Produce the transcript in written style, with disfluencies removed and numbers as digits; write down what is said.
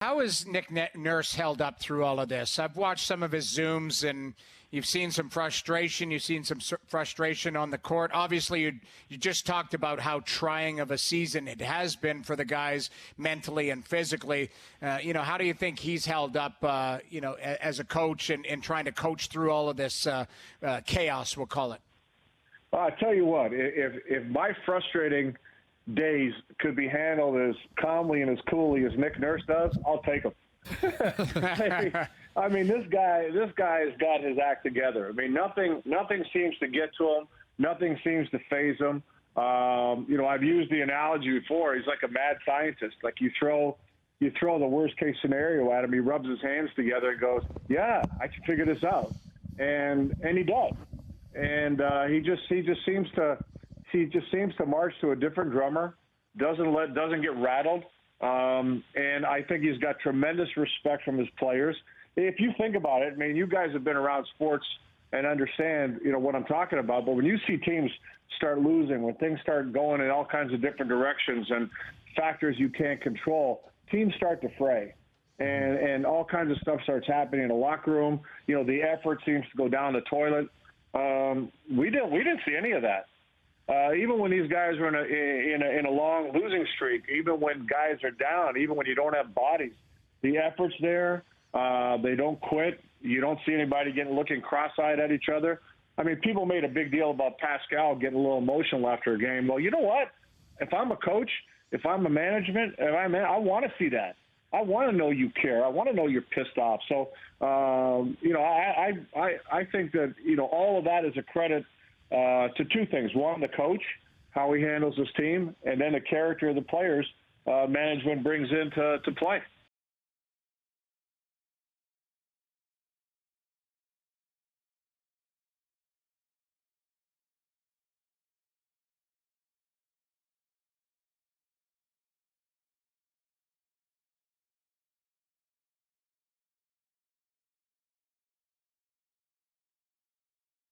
How has Nick Nurse held up through all of this? I've watched some of his Zooms, and you've seen some frustration. You've seen some frustration on the court. Obviously, you just talked about how trying of a season it has been for the guys mentally and physically. How do you think he's held up, as a coach and trying to coach through all of this chaos, we'll call it? I tell you what, if my frustrating days could be handled as calmly and as coolly as Nick Nurse does, I'll take them. I mean, this guy has got his act together. I mean, nothing seems to get to him. Nothing seems to faze him. I've used the analogy before. He's like a mad scientist. Like you throw the worst case scenario at him, he rubs his hands together and goes, "Yeah, I can figure this out," and he does. And he just seems to march to a different drummer. Doesn't get rattled. And I think he's got tremendous respect from his players. If you think about it, I mean, you guys have been around sports and understand, what I'm talking about. But when you see teams start losing, when things start going in all kinds of different directions and factors you can't control, teams start to fray. And all kinds of stuff starts happening in the locker room. The effort seems to go down the toilet. We didn't see any of that. Even when these guys were in a long losing streak, even when guys are down, even when you don't have bodies, the effort's there. They don't quit. You don't see anybody looking cross-eyed at each other. I mean, people made a big deal about Pascal getting a little emotional after a game. Well, you know what? If I'm a coach, if I'm a management, I want to see that. I want to know you care. I want to know you're pissed off. So, I think that, all of that is a credit to two things. One, the coach, how he handles his team, and then the character of the players management brings into play.